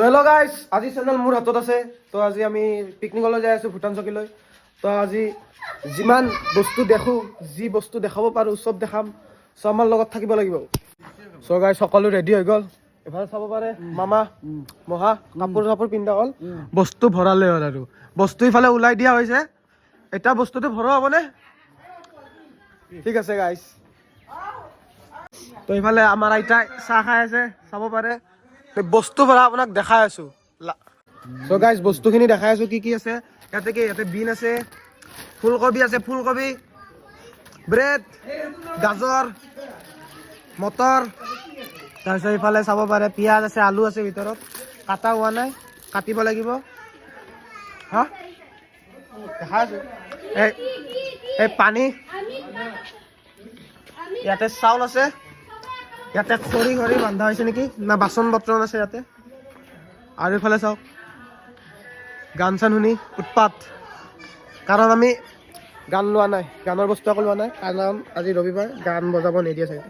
Hello' guys, আজি channel মোৰ হাতত আছে। তো আজি আমি পিকনিকলৈ যাই আছোঁ ভূটান চকীলৈ। তো আজি যিমান বস্তু দেখোঁ, যি বস্তু দেখাব পাৰোঁ চব দেখাম। চ' আমাৰ লগত থাকিব লাগিব। চ' গাইজ সকলো ৰেডি হৈ গ'ল। এফালে চাব পাৰে মামা মহা কাপোৰ চাপোৰ পিন্ধা হ'ল, বস্তু ভৰালে হ'ল আৰু বস্তু ইফালে ওলাই দিয়া হৈছে। এতিয়া বস্তুটো ভৰোৱা হ'বনে? ঠিক আছে গাইজ। তো ইফালে আমাৰ আইতাই চাহ খাই আছে, চাব পাৰে। বস্তু ভৰা আপোনাক দেখাই আছো। চ' গাইজ বস্তুখিনি দেখাই আছো কি কি আছে। ইয়াতে বিন আছে, ফুলকবি আছে, ফুলকবি, ব্ৰেড, গাজৰ, মটৰ, তাৰপিছত ইফালে চাব পাৰে পিঁয়াজ আছে, আলু আছে ভিতৰত, কাটা হোৱা নাই, কাটিব লাগিব। হা দেখাই আছো। এই পানী, ইয়াতে চাউল আছে, ইয়াতে খৰি বান্ধা হৈছে নেকি না বাচন বৰ্তন আছে ইয়াতে। আৰু ইফালে চাওক গান চান শুনি উৎপাত, কাৰণ আমি গান লোৱা নাই, গানৰ বস্তু একো লোৱা নাই, কাৰণ আজি ৰবিবাৰ গান বজাব নিদিয়ে চাগে।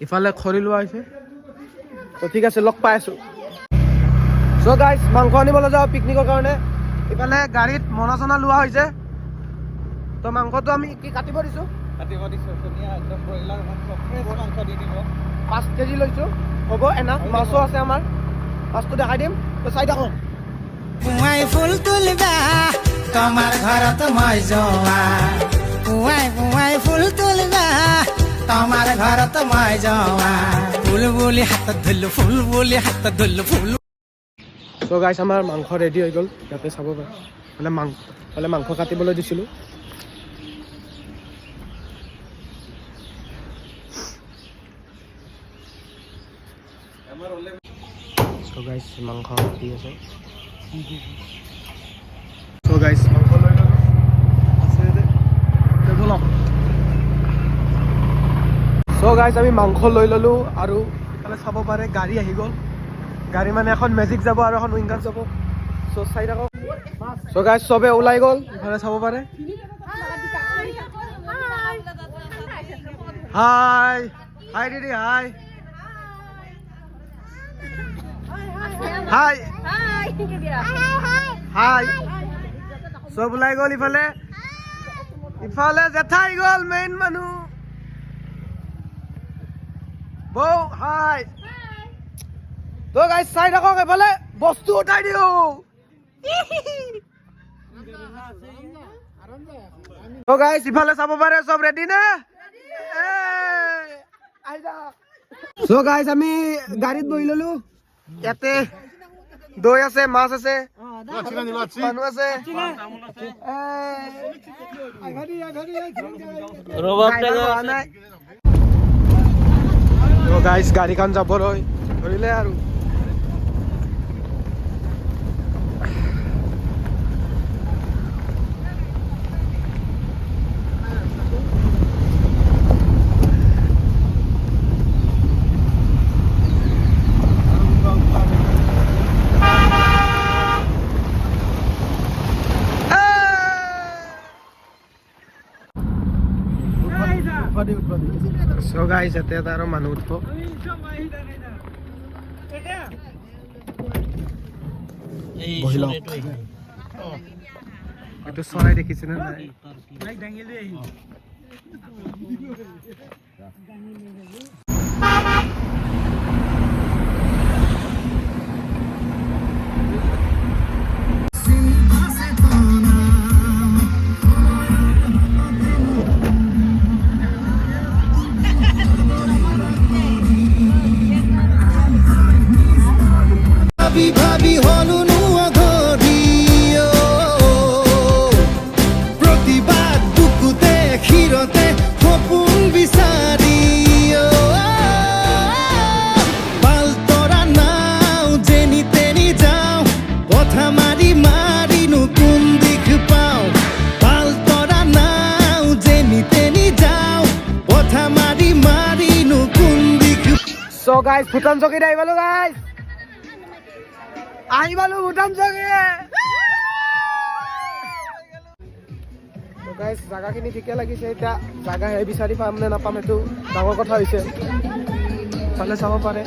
ইফালে খৰি লোৱা হৈছে। তো ঠিক আছে, লগ পাই আছো। চ' গাইজ মাংস আনিবলৈ যাওঁ পিকনিকৰ কাৰণে। ইফালে গাড়ীত মনা চনা লোৱা হৈছে। তো মাংসটো আমি কি কাটিব দিছোঁ, 5 কেজি লৈছোঁ, হ'ব এনা। মাছো আছে আমাৰ, মাছটো দেখাই দিম। তো চাই থাকোঁ। পুৱাই ফুল তুলবা তোমাৰ ঘৰত মই যোৱা, পুৱাই ফুল তুলবা তোমাৰ ঘৰত মই যোৱা, ফুল বুলি হাতত ধৰিলো, ফুল বুলি হাতত ধৰিলো, ফুল। চ' গাইছ আমাৰ মাংস ৰেডি হৈ গ'ল। ইয়াতে চাব পাৰে মাংস কাটিবলৈ দিছিলোঁ। চ' গাইছ মাংস কাটি আছে। চ' গাইছ মাংস লৈ ল'লোঁ, আছে বলক। চ' গাইছ আমি মাংস লৈ ল'লোঁ আৰু মানে চাব পাৰে গাড়ী আহি গ'ল। গাড়ী মানে এখন মেজিক যাব আৰু এখন উইংগাৰ যাব। চ' চাই থাকক। চ' গাইছ চবে ওলাই গ'ল, ইফালে চাব পাৰে। হাই হাই দিদি, হাই হাই হাই। চব ওলাই গ'ল ইফালে। ইফালে জেঠাই গ'ল, মেইন মানুহ বৌ। হাই। তো গাইছ চাই থাকক, এফালে বস্তু উঠাই দিওঁ। তো গাইছ ইফালে চাব পাৰে চব ৰেডি নে? চ' গাইছ আমি গাড়ীত বহি ললো। ইয়াতে দৈ আছে, মাছ আছে, মানুহ আছে। গাইছ গাড়ীখন যাবলৈ ধৰিলে আৰু। চ' গাইছ ইয়াতে এটা আৰু মানুহ উঠিব। বহি লওক। এইটো চৰাই দেখিছেনে নাই? ভাবি হলো অঘৰী, প্ৰতিবাদ বুকুতে ক্ষীৰতে সপোন বিচাৰি, পালতৰা নাও যেনি তেনি যাওঁ, কথা মাৰি মাৰিনো কোন দিশ পাওঁ, পালতৰা নাও যেনি তেনি যাওঁ, কথা মাৰি মাৰিনো কোন দিশ। চ' গাইছ ভূটান চকীত আহি পালো। গাইছ আহি পালো ভূটান চকী। গাইছ জাগাখিনি ঠিকে লাগিছে। এতিয়া জাগাহে বিচাৰি পাম নে নাপাম সেইটো ডাঙৰ কথা হৈছে। চালে চাব পাৰে।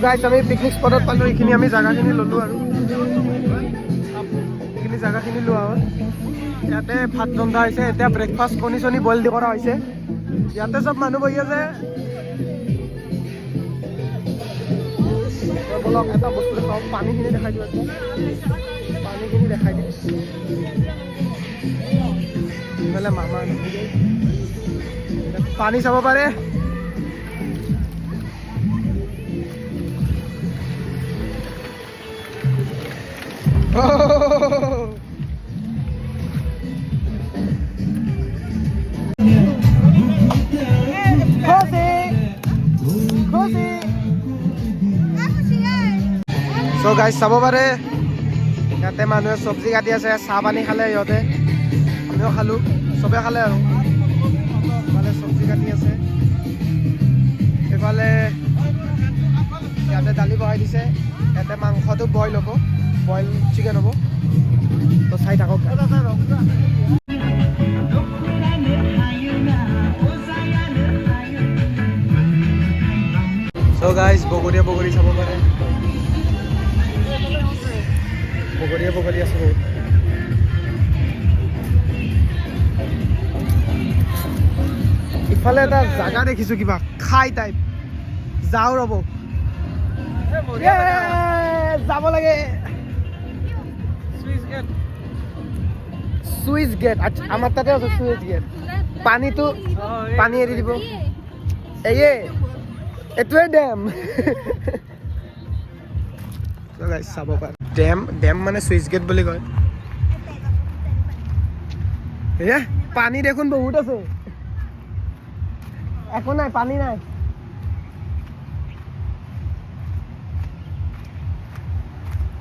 গাইছ আমি পিকনিক স্পটত পালোঁ, এইখিনি আমি জাগাখিনি ল'লোঁ আৰু এইখিনি জাগাখিনি লোৱা হ'ল। ইয়াতে ভাত ৰন্ধা হৈছে, এতিয়া ব্ৰেকফাষ্ট কণী চণী বইল দি কৰা হৈছে। ইয়াতে চব মানুহ বহি আছে। বলক এটা বস্তু দেখাওঁ, পানীখিনি দেখাই দিওঁ একদম, পানীখিনি দেখাই দিওঁ। ইফালে মামা পানী চাব পাৰে। So guys, চাব পাৰে ইয়াতে মানুহে চব্জি কাটি আছে, চাহ পানী খালে সিহঁতে, আমিও খালোঁ, চবে খালে আৰু। ইফালে চব্জি কাটি আছে, এইফালে ইয়াতে দালি বহাই দিছে, ইয়াতে মাংসটো বইল হ'ব, বইল চিকেন হ'ব। তো চাই থাকক। So guys, বগৰীয়া বগৰী চাব পাৰে, বগৰীয়া বগৰী আছে বহুত। ইফালে এটা জাগা দেখিছোঁ কিবা খাই টাইপ, যাওঁ ৰ'ব, যাব লাগে। চুইচ গেট, আচ্ছা আমাৰ তাতে আছে চুইচ গেট। পানীটো পানী এৰি দিব, এইটোৱে ডেম। চাব পাৰে ডেম, ডেম মানে চুইচ গেট বুলি কয়। এয়া পানী দেখোন বহুত আছে, একো নাই, পানী নাই।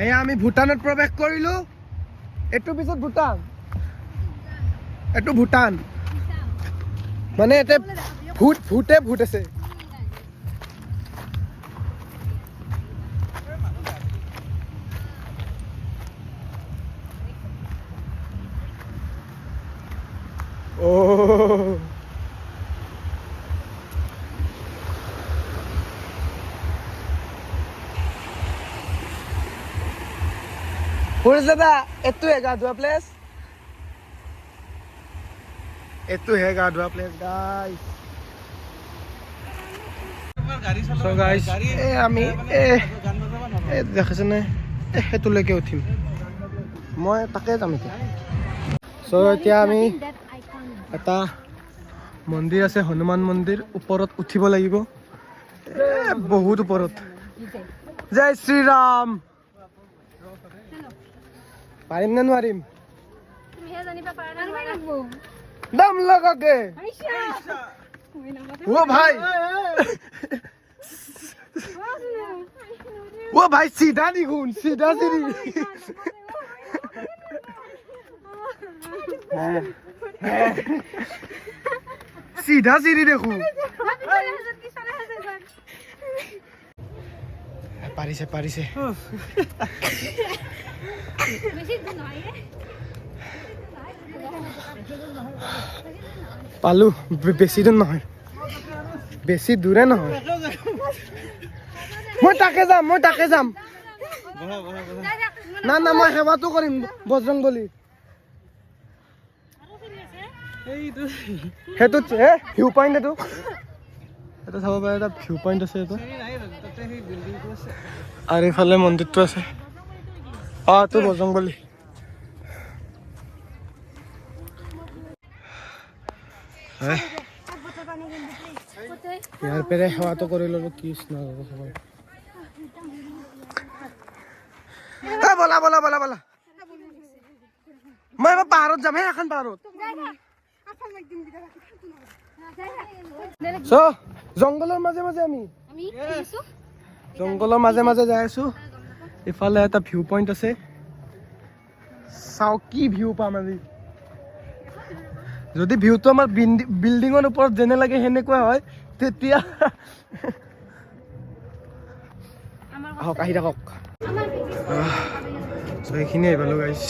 এয়া আমি ভূটানত প্ৰৱেশ কৰিলোঁ। এইটোৰ পিছত ভূটান, এইটো ভূটান মানে ইয়াতে ভূতে ভূত আছে। দাদা এইটোহে গা ধোৱা প্লেচ, এইটোহে গা ধোৱা প্লেচ গাইছ। আমি দেখিছেনে সেইটোলৈকে উঠিম, মই তাকে যাম এতিয়া। এতিয়া আমি এটা মন্দিৰ আছে, হনুমান মন্দিৰ, ওপৰত উঠিব লাগিব, বহুত ওপৰত। জয় শ্ৰীৰাম। পাৰিম নে নোৱাৰিম? দম লগাকে ও ভাই, ও ভাই सीधा দেখুন, सीधा সিঁড়ি। सीधा সিঁড়ি দেখুন। পাৰিছে পাৰিছে। পালো, বেছি দূৰ নহয়, বেছি দূৰে নহয়। মই তাকে যাম, মই তাকে যাম। না না, মই সেৱাটো কৰিম বজৰংবলী। সেইটো ভিউ পইণ্ট, এইটো এটা চাব পাৰে, এটা ভিউ পইণ্ট আছে এইটো। আৰু এইফালে মন্দিৰটো আছে, এইটো বজৰংবলী। ইয়াৰ পেৰে সেৱাটো কৰি ল'লো। কৃষ্ণ বলা বলা বলা বলা, মই এবাৰ পাহাৰত যাম, এখন পাহাৰত। জংঘলৰ মাজে মাজে আমি জংঘলৰ মাজে মাজে যাই আছো। ইফালে এটা ভিউ পইণ্ট আছে, চাও কি ভিউ পাম আজি। যদি ভিউটো আমাৰ বিল্ডিঙৰ ওপৰত যেনে লাগে সেনেকুৱা হয়, তেতিয়া আহক, আহি থাকক। এইখিনি আহি পালো গাইছ।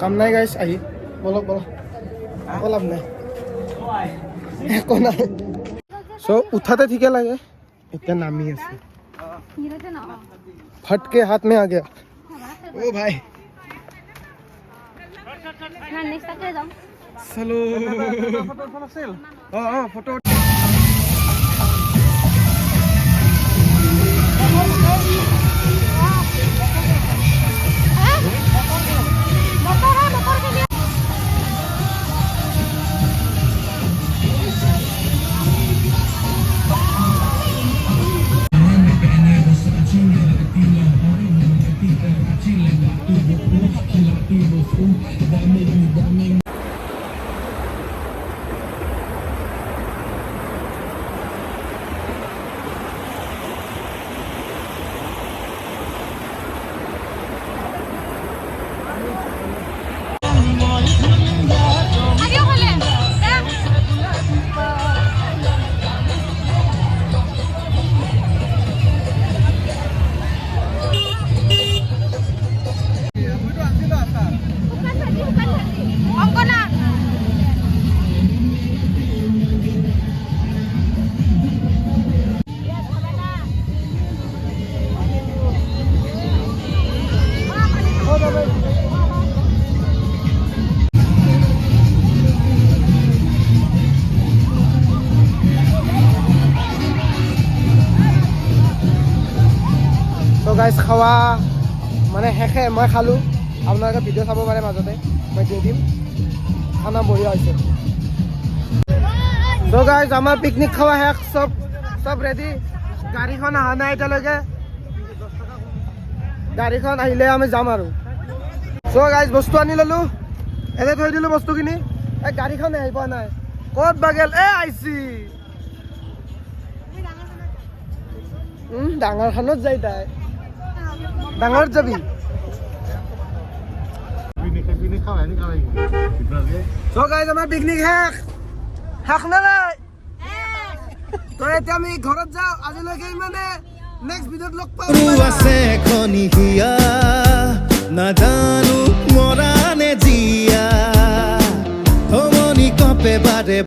কাম নাই গাইছ, আহি বলক বলক। একো লাভ নাই একো নাই সো উঠাতে ঠিকে লাগে এতিয়া নামি আছে फटके हाथ में आ गया ओ भाई चलो फोटो গাইজ খাওয়া মানে শেষে মই খালোঁ আপোনালোকে ভিডিঅ' চাব পাৰে মাজতে মই দি দিম খানা বঢ়িয়া হৈছে চ' গাইজ আমাৰ পিকনিক খাওয়া শেষ চব ৰেডি গাড়ীখন অহা নাই এতিয়ালৈকে গাড়ীখন আহিলে আমি যাম আৰু চ' গাইজ বস্তু আনি ল'লোঁ এনে থৈ দিলোঁ বস্তুখিনি এই গাড়ীখন আহি পোৱা নাই ক'ত বা গেল আহিছি ডাঙৰখনত যায় তাই ডাঙৰ যাবি চ' গাইজ আমাৰ পিকনিক শেষ নে নাই তো এতিয়া আমি ঘৰত যাওঁ আজিলৈকে ইমানে নেক্সট ভিডিঅ'ত লগ পাম আছে খনিহিয়া নাজানো মৰা নে জীয়া সমনি কপে বাৰে